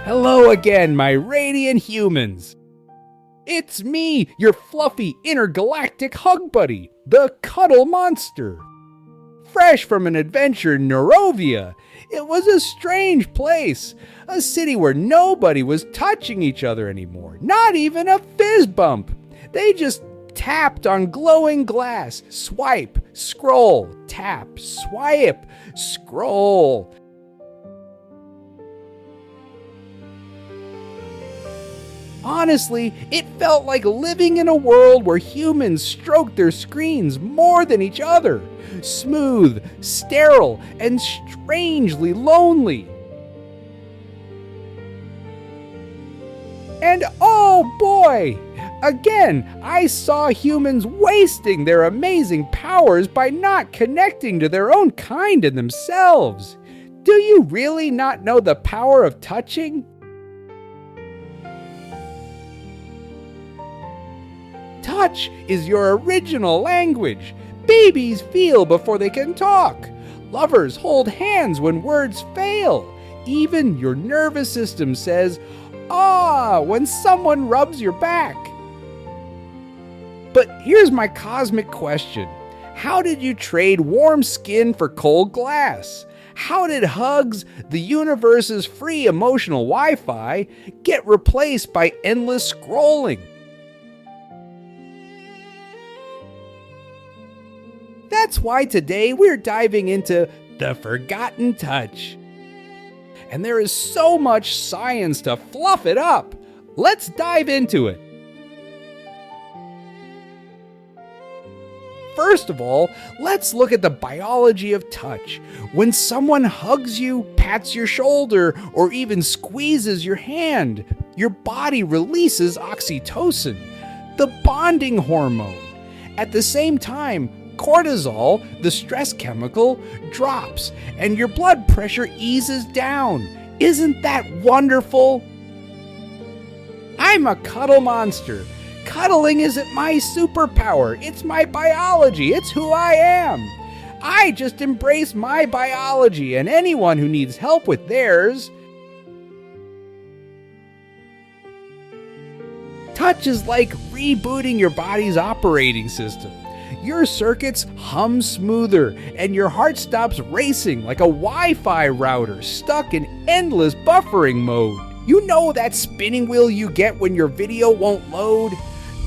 Hello again, my radiant humans. It's me, your fluffy intergalactic hug buddy, the Cuddle Monster. Fresh from an adventure in Neurovia, it was a strange place, a city where nobody was touching each other anymore, not even a fizz bump. They just tapped on glowing glass, swipe, scroll, tap, swipe, scroll. Honestly, it felt like living in a world where humans stroked their screens more than each other. Smooth, sterile, and strangely lonely. And oh boy! Again, I saw humans wasting their amazing powers by not connecting to their own kind and themselves. Do you really not know the power of touching? Touch is your original language. Babies feel before they can talk. Lovers hold hands when words fail. Even your nervous system says, "Ah," when someone rubs your back. But here's my cosmic question. How did you trade warm skin for cold glass? How did hugs, the universe's free emotional Wi-Fi, get replaced by endless scrolling? That's why today we're diving into the forgotten touch. And there is so much science to fluff it up. Let's dive into it. First of all, let's look at the biology of touch. When someone hugs you, pats your shoulder, or even squeezes your hand, your body releases oxytocin, the bonding hormone. At the same time, cortisol, the stress chemical, drops and your blood pressure eases down. Isn't that wonderful? I'm a cuddle monster. Cuddling isn't my superpower. It's my biology. It's who I am. I just embrace my biology and anyone who needs help with theirs. Touch is like rebooting your body's operating system. Your circuits hum smoother, and your heart stops racing like a Wi-Fi router stuck in endless buffering mode. You know that spinning wheel you get when your video won't load?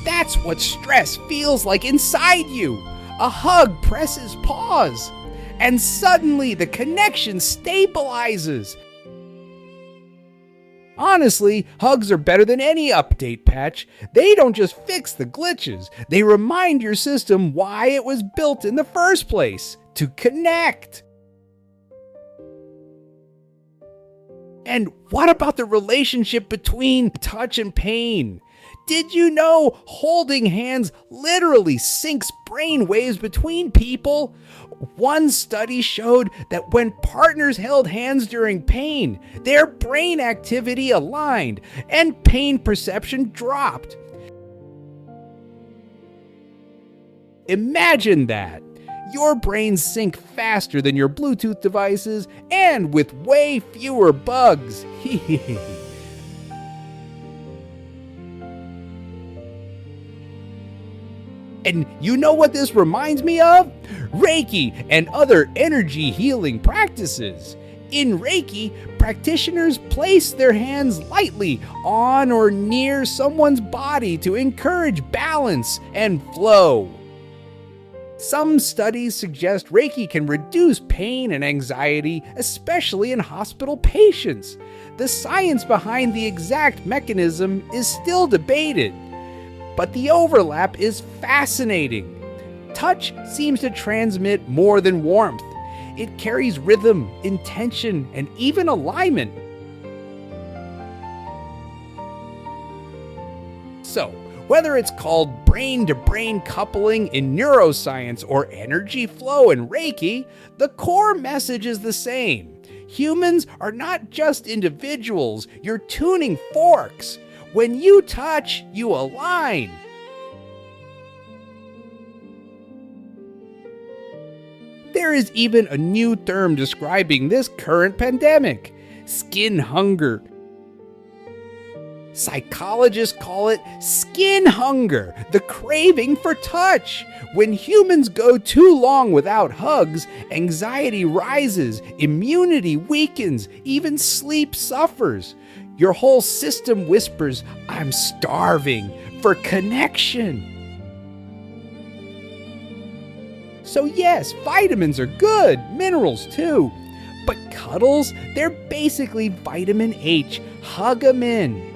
That's what stress feels like inside you. A hug presses pause, and suddenly the connection stabilizes. Honestly, hugs are better than any update patch. They don't just fix the glitches, they remind your system why it was built in the first place, to connect. And what about the relationship between touch and pain? Did you know holding hands literally syncs brain waves between people? One study showed that when partners held hands during pain, their brain activity aligned and pain perception dropped. Imagine that. Your brains sync faster than your Bluetooth devices and with way fewer bugs. And you know what this reminds me of? Reiki and other energy healing practices. In Reiki, practitioners place their hands lightly on or near someone's body to encourage balance and flow. Some studies suggest Reiki can reduce pain and anxiety, especially in hospital patients. The science behind the exact mechanism is still debated, but the overlap is fascinating. Touch seems to transmit more than warmth. It carries rhythm, intention, and even alignment. So, whether it's called brain-to-brain coupling in neuroscience or energy flow in Reiki, the core message is the same. Humans are not just individuals, you're tuning forks. When you touch, you align. There is even a new term describing this current pandemic: skin hunger. Psychologists call it skin hunger, the craving for touch. When humans go too long without hugs, anxiety rises, immunity weakens, even sleep suffers. Your whole system whispers, "I'm starving for connection." So yes, vitamins are good, minerals too. But cuddles, they're basically vitamin H. Hug 'em in.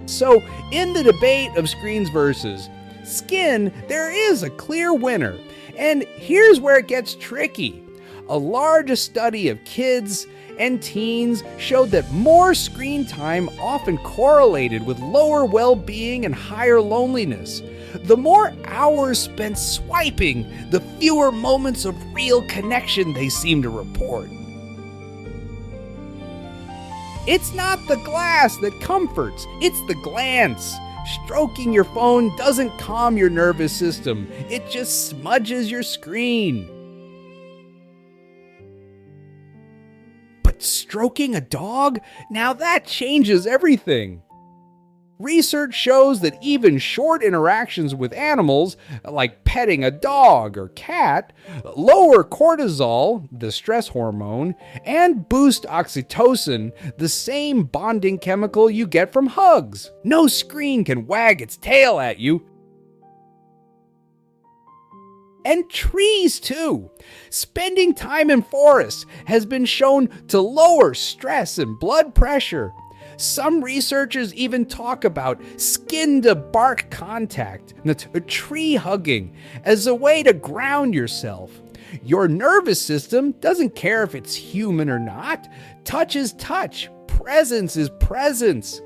So, in the debate of screens versus skin, there is a clear winner. And here's where it gets tricky. A large study of kids and teens showed that more screen time often correlated with lower well-being and higher loneliness. The more hours spent swiping, the fewer moments of real connection they seem to report. It's not the glass that comforts, it's the glance. Stroking your phone doesn't calm your nervous system, it just smudges your screen. But stroking a dog? Now that changes everything. Research shows that even short interactions with animals, like petting a dog or cat, lower cortisol, the stress hormone, and boost oxytocin, the same bonding chemical you get from hugs. No screen can wag its tail at you. And trees too. Spending time in forests has been shown to lower stress and blood pressure. Some researchers even talk about skin-to-bark contact, tree hugging, as a way to ground yourself. Your nervous system doesn't care if it's human or not. Touch is touch. Presence is presence.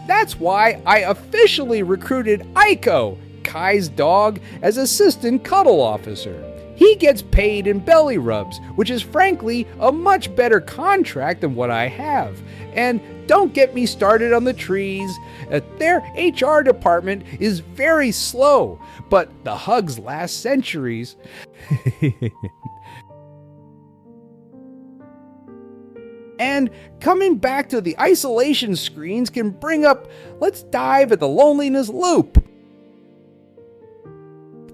That's why I officially recruited Aiko, Kai's dog, as assistant cuddle officer. He gets paid in belly rubs, which is frankly a much better contract than what I have. And don't get me started on the trees. Their HR department is very slow, but the hugs last centuries. And coming back to the isolation screens can bring up, let's dive at the loneliness loop.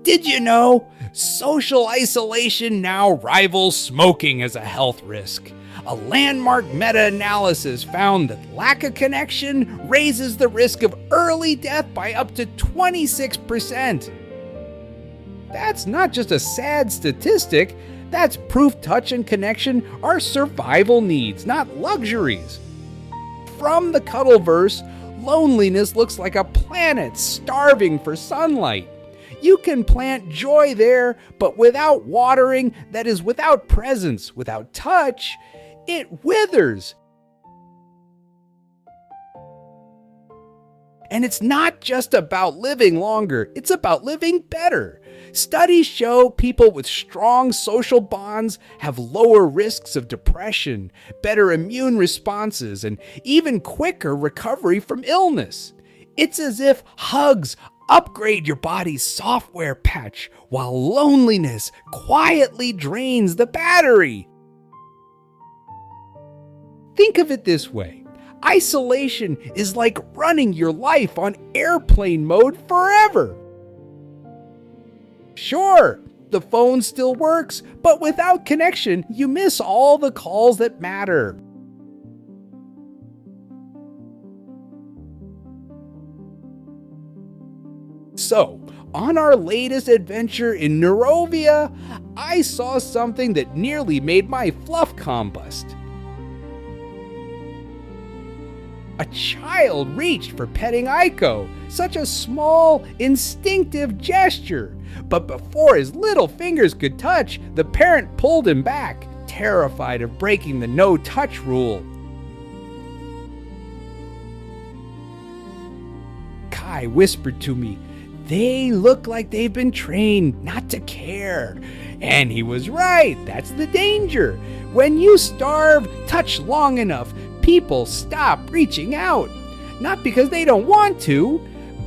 Did you know? Social isolation now rivals smoking as a health risk. A landmark meta-analysis found that lack of connection raises the risk of early death by up to 26%. That's not just a sad statistic, that's proof touch and connection are survival needs, not luxuries. From the Cuddleverse, loneliness looks like a planet starving for sunlight. You can plant joy there, but without watering, that is without presence, without touch, it withers. And it's not just about living longer, it's about living better. Studies show people with strong social bonds have lower risks of depression, better immune responses, and even quicker recovery from illness. It's as if hugs upgrade your body's software patch while loneliness quietly drains the battery. Think of it this way. Isolation is like running your life on airplane mode forever. Sure, the phone still works, but without connection, you miss all the calls that matter. So, on our latest adventure in Neurovia, I saw something that nearly made my fluff combust. A child reached for petting Aiko, such a small, instinctive gesture. But before his little fingers could touch, the parent pulled him back, terrified of breaking the no-touch rule. Kai whispered to me, "They look like they've been trained not to care." And he was right, that's the danger. When you starve, touch long enough, people stop reaching out. Not because they don't want to,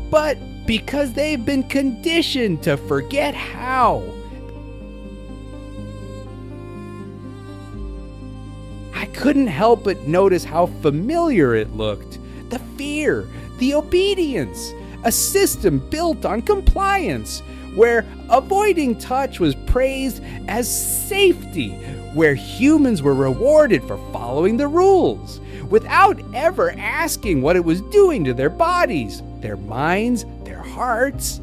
but because they've been conditioned to forget how. couldn't help but notice how familiar it looked. The fear, the obedience, a system built on compliance, where avoiding touch was praised as safety, where humans were rewarded for following the rules, without ever asking what it was doing to their bodies, their minds, their hearts.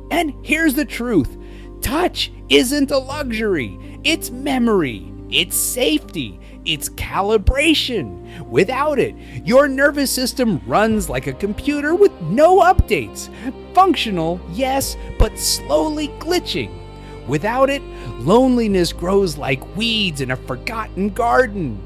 And here's the truth. Touch isn't a luxury. It's memory. It's safety. It's calibration. Without it, your nervous system runs like a computer with no updates. Functional, yes, but slowly glitching. Without it, loneliness grows like weeds in a forgotten garden.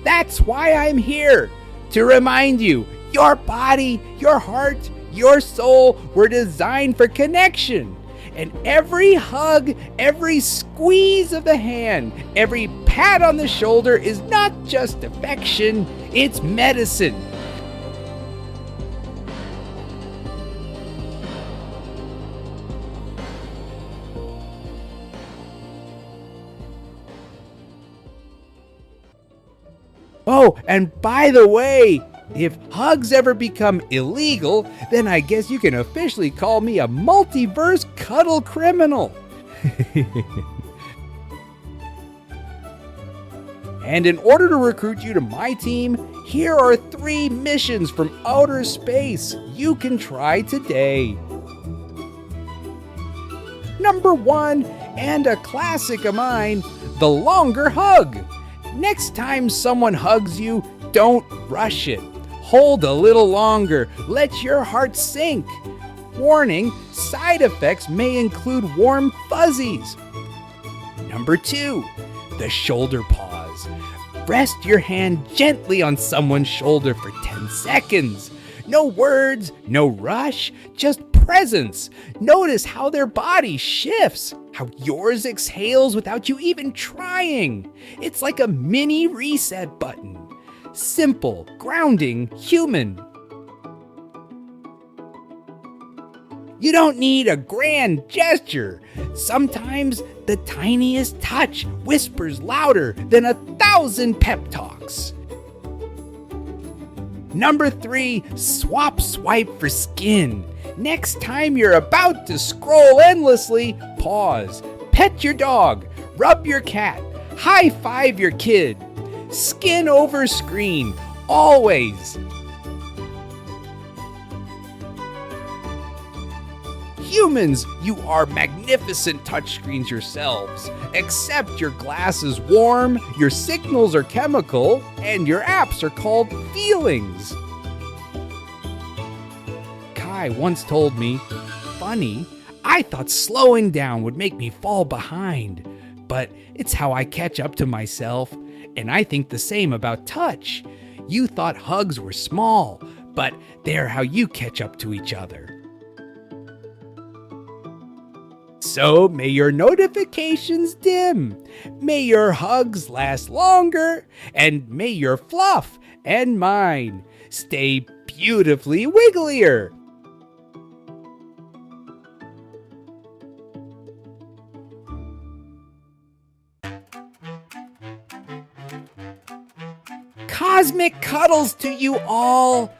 That's why I'm here, to remind you, your body, your heart, your soul were designed for connection. And every hug, every squeeze of the hand, every pat on the shoulder is not just affection, it's medicine. Oh, and by the way, if hugs ever become illegal, then I guess you can officially call me a multiverse cuddle criminal. And in order to recruit you to my team, here are 3 missions from outer space you can try today. Number 1, and a classic of mine, the longer hug. Next time someone hugs you, don't rush it. Hold a little longer. Let your heart sink. Warning, side effects may include warm fuzzies. Number 2, the shoulder pause. Rest your hand gently on someone's shoulder for 10 seconds. No words, no rush, just presence. Notice how their body shifts, how yours exhales without you even trying. It's like a mini reset button. Simple, grounding, human. You don't need a grand gesture. Sometimes the tiniest touch whispers louder than 1,000 pep talks. Number 3, swap swipe for skin. Next time you're about to scroll endlessly, pause, pet your dog, rub your cat, high five your kid. Skin over screen, always. Humans, you are magnificent touchscreens yourselves, except your glass is warm, your signals are chemical, and your apps are called feelings. Kai once told me, funny, I thought slowing down would make me fall behind, but it's how I catch up to myself. And I think the same about touch. You thought hugs were small, but they're how you catch up to each other. So may your notifications dim, may your hugs last longer, and may your fluff and mine stay beautifully wigglier. Cosmic cuddles to you all.